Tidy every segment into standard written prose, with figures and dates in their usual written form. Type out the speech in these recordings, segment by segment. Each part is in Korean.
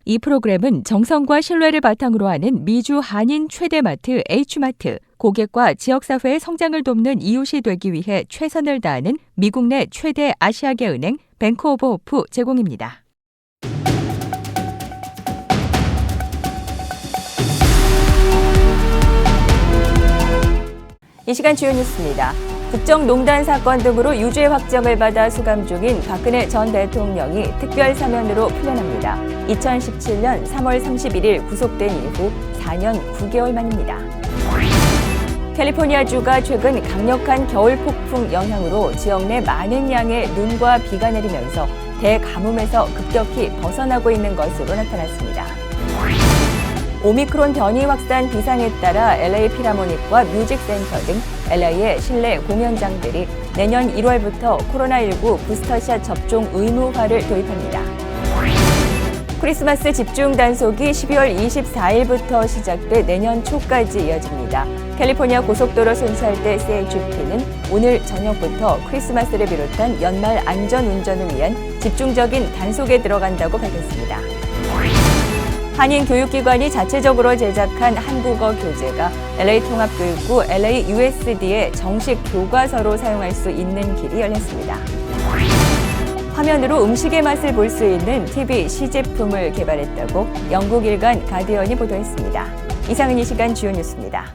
이 프로그램은 정성과 신뢰를 바탕으로 하는 미주 한인 최대 마트 H마트, 고객과 지역사회의 성장을 돕는 이웃이 되기 위해 최선을 다하는 미국 내 최대 아시아계 은행 뱅크 오브 호프 제공입니다. 이 시간 주요 뉴스입니다. 국정농단 사건 등으로 유죄 확정을 받아 수감 중인 박근혜 전 대통령이 특별 사면으로 풀려납니다. 2017년 3월 31일 구속된 이후 4년 9개월 만입니다. 캘리포니아주가 최근 강력한 겨울 폭풍 영향으로 지역 내 많은 양의 눈과 비가 내리면서 대가뭄에서 급격히 벗어나고 있는 것으로 나타났습니다. 오미크론 변이 확산 비상에 따라 LA 필하모닉과 뮤직센터 등 LA의 실내 공연장들이 내년 1월부터 코로나19 부스터샷 접종 의무화를 도입합니다. 크리스마스 집중 단속이 12월 24일부터 시작돼 내년 초까지 이어집니다. 캘리포니아 고속도로 순찰대 CHP는 오늘 저녁부터 크리스마스를 비롯한 연말 안전 운전을 위한 집중적인 단속에 들어간다고 밝혔습니다. 한인 교육기관이 자체적으로 제작한 한국어 교재가 LA통합교육부 LAUSD의 정식 교과서로 사용할 수 있는 길이 열렸습니다. 화면으로 음식의 맛을 볼 수 있는 TV 시제품을 개발했다고 영국 일간 가디언이 보도했습니다. 이상은 이 시간 주요 뉴스입니다.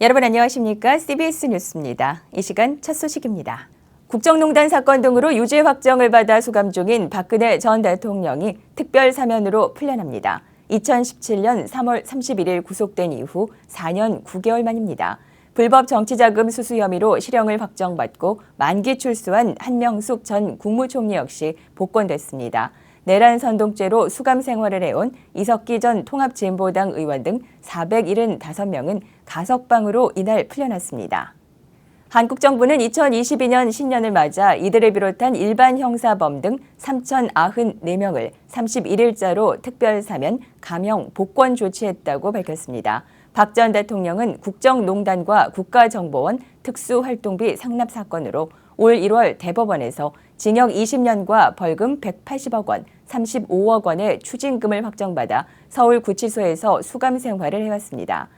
여러분 안녕하십니까? CBS 뉴스입니다. 이 시간 첫 소식입니다. 국정농단 사건 등으로 유죄 확정을 받아 수감 중인 박근혜 전 대통령이 특별 사면으로 풀려납니다. 2017년 3월 31일 구속된 이후 4년 9개월 만입니다. 불법 정치자금 수수 혐의로 실형을 확정받고 만기 출소한 한명숙 전 국무총리 역시 복권됐습니다. 내란 선동죄로 수감 생활을 해온 이석기 전 통합진보당 의원 등 475명은 가석방으로 이날 풀려났습니다. 한국 정부는 2022년 신년을 맞아 이들을 비롯한 일반 형사범 등 3,094명을 31일자로 특별사면, 감형, 복권 조치했다고 밝혔습니다. 박 전 대통령은 국정농단과 국가정보원 특수활동비 상납 사건으로 올 1월 대법원에서 징역 20년과 벌금 180억 원, 35억 원의 추징금을 확정받아 서울구치소에서 수감 생활을 해왔습니다.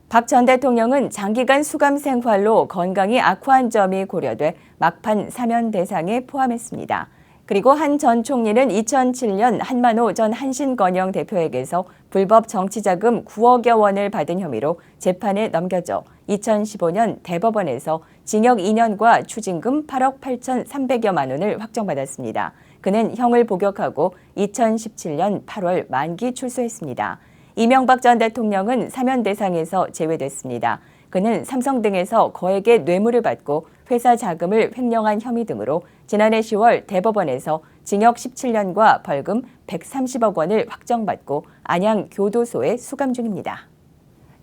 박 전 대통령은 장기간 수감 생활로 건강이 악화한 점이 고려돼 막판 사면 대상에 포함했습니다. 그리고 한 전 총리는 2007년 한만호 전 한신건영 대표에게서 불법 정치자금 9억여 원을 받은 혐의로 재판에 넘겨져 2015년 대법원에서 징역 2년과 추징금 8억 8,300여만 원을 확정받았습니다. 그는 형을 복역하고 2017년 8월 만기 출소했습니다. 이명박 전 대통령은 사면 대상에서 제외됐습니다. 그는 삼성 등에서 거액의 뇌물을 받고 회사 자금을 횡령한 혐의 등으로 지난해 10월 대법원에서 징역 17년과 벌금 130억 원을 확정받고 안양 교도소에 수감 중입니다.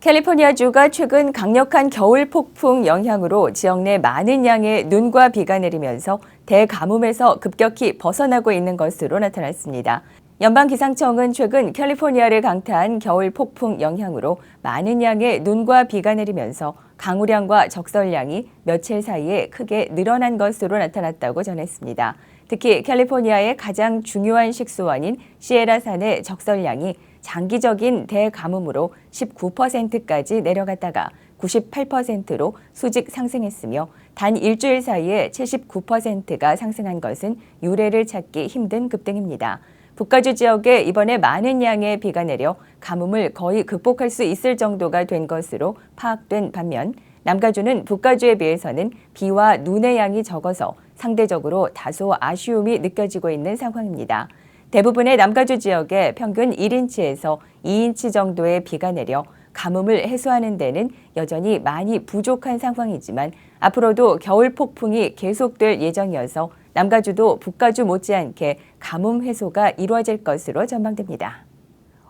캘리포니아주가 최근 강력한 겨울 폭풍 영향으로 지역 내 많은 양의 눈과 비가 내리면서 대가뭄에서 급격히 벗어나고 있는 것으로 나타났습니다. 연방기상청은 최근 캘리포니아를 강타한 겨울 폭풍 영향으로 많은 양의 눈과 비가 내리면서 강우량과 적설량이 며칠 사이에 크게 늘어난 것으로 나타났다고 전했습니다. 특히 캘리포니아의 가장 중요한 식수원인 시에라산의 적설량이 장기적인 대가뭄으로 19%까지 내려갔다가 98%로 수직 상승했으며 단 일주일 사이에 79%가 상승한 것은 유례를 찾기 힘든 급등입니다. 북가주 지역에 이번에 많은 양의 비가 내려 가뭄을 거의 극복할 수 있을 정도가 된 것으로 파악된 반면 남가주는 북가주에 비해서는 비와 눈의 양이 적어서 상대적으로 다소 아쉬움이 느껴지고 있는 상황입니다. 대부분의 남가주 지역에 평균 1인치에서 2인치 정도의 비가 내려 가뭄을 해소하는 데는 여전히 많이 부족한 상황이지만 앞으로도 겨울 폭풍이 계속될 예정이어서 남가주도 북가주 못지않게 가뭄 해소가 이루어질 것으로 전망됩니다.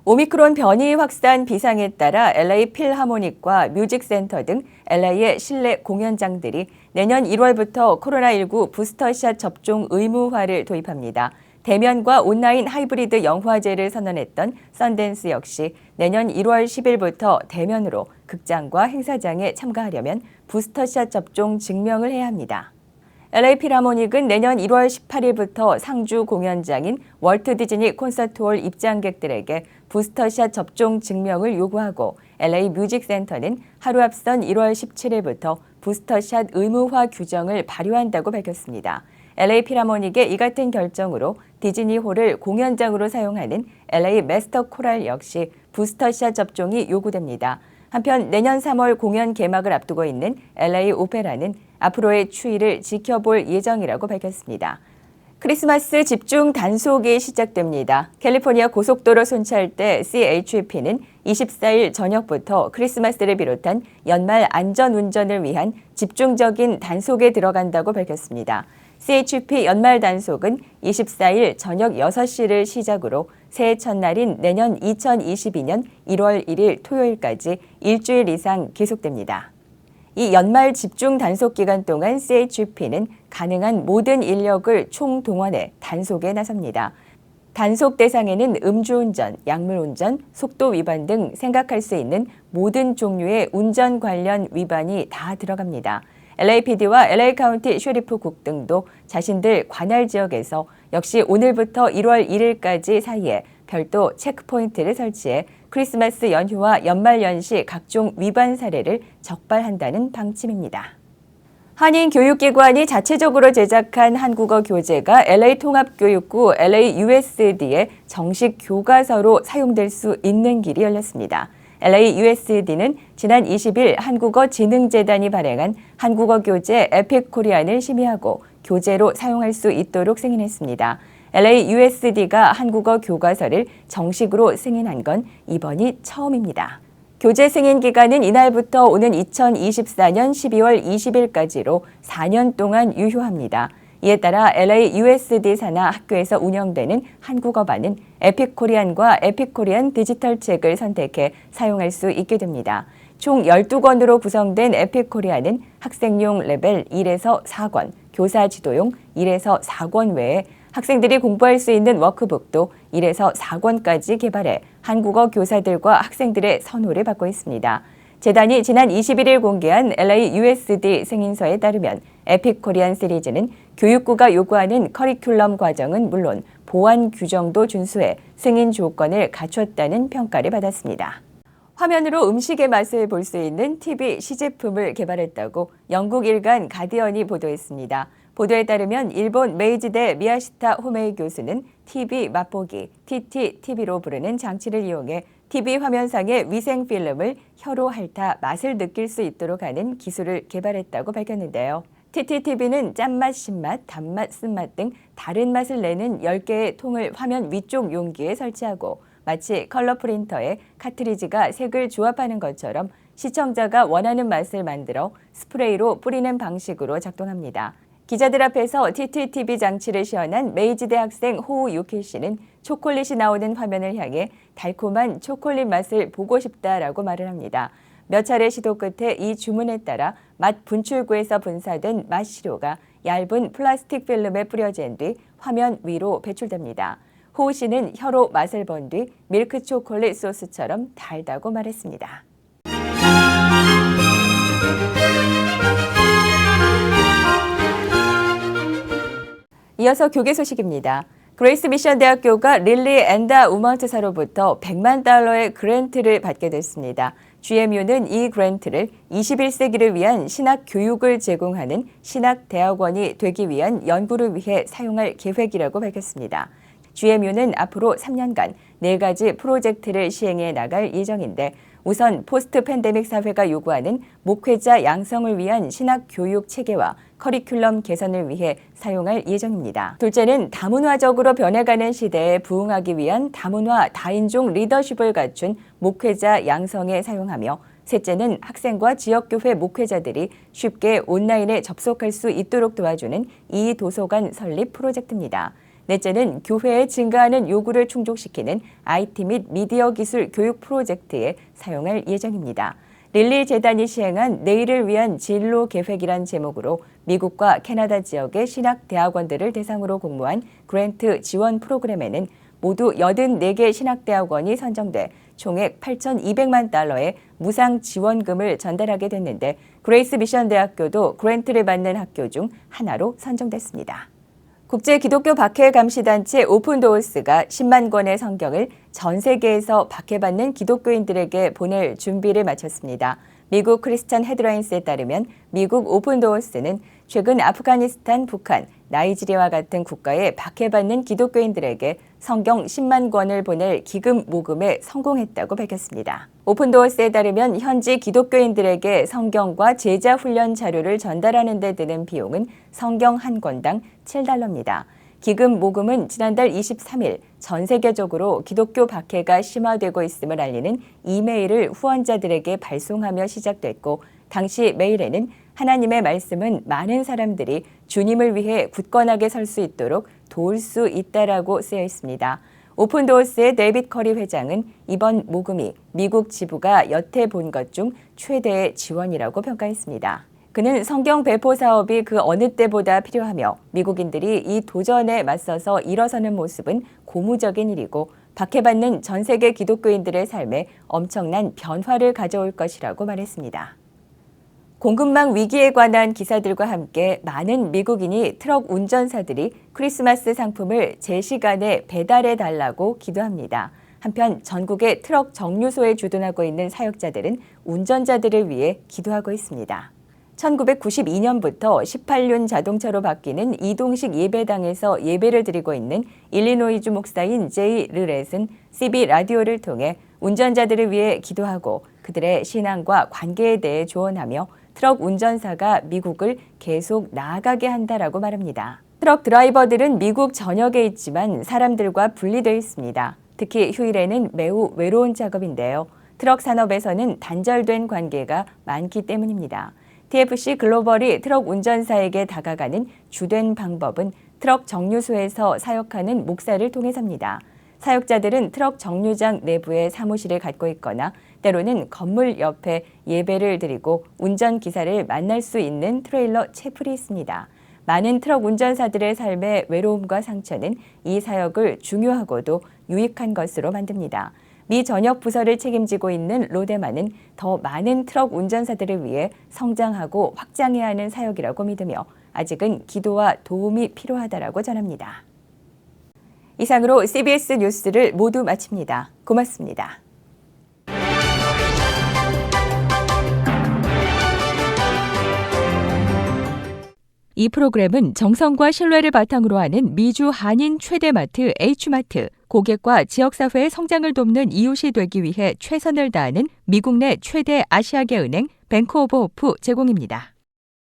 오미크론 변이 확산 비상에 따라 LA 필하모닉과 뮤직센터 등 LA의 실내 공연장들이 내년 1월부터 코로나19 부스터샷 접종 의무화를 도입합니다. 대면과 온라인 하이브리드 영화제를 선언했던 썬댄스 역시 내년 1월 10일부터 대면으로 극장과 행사장에 참가하려면 부스터샷 접종 증명을 해야 합니다. LA 필하모닉은 내년 1월 18일부터 상주 공연장인 월트 디즈니 콘서트홀 입장객들에게 부스터샷 접종 증명을 요구하고 LA 뮤직센터는 하루 앞선 1월 17일부터 부스터샷 의무화 규정을 발효한다고 밝혔습니다. LA 필하모닉의 이 같은 결정으로 디즈니홀을 공연장으로 사용하는 LA 마스터 코랄 역시 부스터샷 접종이 요구됩니다. 한편 내년 3월 공연 개막을 앞두고 있는 LA 오페라는 앞으로의 추이를 지켜볼 예정이라고 밝혔습니다. 크리스마스 집중 단속이 시작됩니다. 캘리포니아 고속도로 순찰대 CHP는 24일 저녁부터 크리스마스를 비롯한 연말 안전운전을 위한 집중적인 단속에 들어간다고 밝혔습니다. CHP 연말 단속은 24일 저녁 6시를 시작으로 새해 첫날인 내년 2022년 1월 1일 토요일까지 일주일 이상 계속됩니다. 이 연말 집중 단속 기간 동안 CHP는 가능한 모든 인력을 총동원해 단속에 나섭니다. 단속 대상에는 음주운전, 약물운전, 속도 위반 등 생각할 수 있는 모든 종류의 운전 관련 위반이 다 들어갑니다. LAPD와 LA 카운티 셰리프국 등도 자신들 관할 지역에서 역시 오늘부터 1월 1일까지 사이에 별도 체크포인트를 설치해 크리스마스 연휴와 연말 연시 각종 위반 사례를 적발한다는 방침입니다. 한인 교육기관이 자체적으로 제작한 한국어 교재가 LA 통합교육부 LAUSD의 정식 교과서로 사용될 수 있는 길이 열렸습니다. LAUSD는 지난 20일 한국어진흥재단이 발행한 한국어 교재 에픽코리안을 심의하고 교재로 사용할 수 있도록 승인했습니다. LAUSD가 한국어 교과서를 정식으로 승인한 건 이번이 처음입니다. 교재 승인 기간은 이날부터 오는 2024년 12월 20일까지로 4년 동안 유효합니다. 이에 따라 LAUSD 산하 학교에서 운영되는 한국어반은 에픽코리안과 에픽코리안 디지털 책을 선택해 사용할 수 있게 됩니다. 총 12권으로 구성된 에픽코리안은 학생용 레벨 1에서 4권, 교사 지도용 1에서 4권 외에 학생들이 공부할 수 있는 워크북도 1에서 4권까지 개발해 한국어 교사들과 학생들의 선호를 받고 있습니다. 재단이 지난 21일 공개한 LAUSD 승인서에 따르면 에픽코리안 시리즈는 교육부가 요구하는 커리큘럼 과정은 물론 보안 규정도 준수해 승인 조건을 갖췄다는 평가를 받았습니다. 화면으로 음식의 맛을 볼 수 있는 TV 시제품을 개발했다고 영국 일간 가디언이 보도했습니다. 보도에 따르면 일본 메이지대 미야시타 호메이 교수는 TV 맛보기, TTTV로 부르는 장치를 이용해 TV 화면상의 위생 필름을 혀로 핥아 맛을 느낄 수 있도록 하는 기술을 개발했다고 밝혔는데요. TTTV는 짠맛, 신맛, 단맛, 쓴맛 등 다른 맛을 내는 10개의 통을 화면 위쪽 용기에 설치하고 마치 컬러 프린터에 카트리지가 색을 조합하는 것처럼 시청자가 원하는 맛을 만들어 스프레이로 뿌리는 방식으로 작동합니다. 기자들 앞에서 TTTV 장치를 시연한 메이지대 학생 호우유키 씨는 초콜릿이 나오는 화면을 향해 달콤한 초콜릿 맛을 보고 싶다라고 말을 합니다. 몇 차례 시도 끝에 이 주문에 따라 맛 분출구에서 분사된 맛 시료가 얇은 플라스틱 필름에 뿌려진 뒤 화면 위로 배출됩니다. 호우 씨는 혀로 맛을 본 뒤 밀크 초콜릿 소스처럼 달다고 말했습니다. 이어서 교계 소식입니다. 그레이스 미션 대학교가 릴리 앤다 우먼트사로부터 $100만 그랜트를 받게 됐습니다. GMU는 이 그랜트를 21세기를 위한 신학 교육을 제공하는 신학대학원이 되기 위한 연구를 위해 사용할 계획이라고 밝혔습니다. GMU는 앞으로 3년간 4가지 프로젝트를 시행해 나갈 예정인데 우선 포스트 팬데믹 사회가 요구하는 목회자 양성을 위한 신학 교육 체계와 커리큘럼 개선을 위해 사용할 예정입니다. 둘째는 다문화적으로 변해가는 시대에 부응하기 위한 다문화 다인종 리더십을 갖춘 목회자 양성에 사용하며 셋째는 학생과 지역교회 목회자들이 쉽게 온라인에 접속할 수 있도록 도와주는 이 도서관 설립 프로젝트입니다. 넷째는 교회에 증가하는 요구를 충족시키는 IT 및 미디어 기술 교육 프로젝트에 사용할 예정입니다. 릴리 재단이 시행한 내일을 위한 진로 계획이란 제목으로 미국과 캐나다 지역의 신학 대학원들을 대상으로 공모한 그랜트 지원 프로그램에는 모두 84개 신학대학원이 선정돼 총액 8,200만 달러의 무상 지원금을 전달하게 됐는데 그레이스 미션 대학교도 그랜트를 받는 학교 중 하나로 선정됐습니다. 국제기독교 박해 감시단체 오픈도어스가 10만 권의 성경을 전 세계에서 박해받는 기독교인들에게 보낼 준비를 마쳤습니다. 미국 크리스천 헤드라인스에 따르면 미국 오픈도어스는 최근 아프가니스탄, 북한, 나이지리아와 같은 국가에 박해받는 기독교인들에게 성경 10만 권을 보낼 기금 모금에 성공했다고 밝혔습니다. 오픈도어스에 따르면 현지 기독교인들에게 성경과 제자 훈련 자료를 전달하는 데 드는 비용은 성경 한 권당 $7입니다. 기금 모금은 지난달 23일 전 세계적으로 기독교 박해가 심화되고 있음을 알리는 이메일을 후원자들에게 발송하며 시작됐고 당시 메일에는 하나님의 말씀은 많은 사람들이 주님을 위해 굳건하게 설 수 있도록 도울 수 있다라고 쓰여 있습니다. 오픈도어스의 데이빗 커리 회장은 이번 모금이 미국 지부가 여태 본 것 중 최대의 지원이라고 평가했습니다. 그는 성경 배포 사업이 그 어느 때보다 필요하며 미국인들이 이 도전에 맞서서 일어서는 모습은 고무적인 일이고 박해받는 전 세계 기독교인들의 삶에 엄청난 변화를 가져올 것이라고 말했습니다. 공급망 위기에 관한 기사들과 함께 많은 미국인이 트럭 운전사들이 크리스마스 상품을 제 시간에 배달해 달라고 기도합니다. 한편 전국의 트럭 정류소에 주둔하고 있는 사역자들은 운전자들을 위해 기도하고 있습니다. 1992년부터 18륜 자동차로 바뀌는 이동식 예배당에서 예배를 드리고 있는 일리노이주 목사인 제이 르렛은 CB 라디오를 통해 운전자들을 위해 기도하고 그들의 신앙과 관계에 대해 조언하며 트럭 운전사가 미국을 계속 나아가게 한다라고 말합니다. 트럭 드라이버들은 미국 전역에 있지만 사람들과 분리되어 있습니다. 특히 휴일에는 매우 외로운 작업인데요. 트럭 산업에서는 단절된 관계가 많기 때문입니다. TFC 글로벌이 트럭 운전사에게 다가가는 주된 방법은 트럭 정류소에서 사역하는 목사를 통해서입니다. 사역자들은 트럭 정류장 내부에 사무실을 갖고 있거나 때로는 건물 옆에 예배를 드리고 운전기사를 만날 수 있는 트레일러 채플이 있습니다. 많은 트럭 운전사들의 삶의 외로움과 상처는 이 사역을 중요하고도 유익한 것으로 만듭니다. 미 전역 부서를 책임지고 있는 로데만은 더 많은 트럭 운전사들을 위해 성장하고 확장해야 하는 사역이라고 믿으며 아직은 기도와 도움이 필요하다라고 전합니다. 이상으로 CBS 뉴스를 모두 마칩니다. 고맙습니다. 이 프로그램은 정성과 신뢰를 바탕으로 하는 미주 한인 최대마트 H마트, 고객과 지역사회의 성장을 돕는 이웃이 되기 위해 최선을 다하는 미국 내 최대 아시아계 은행 뱅크 오브 호프 제공입니다.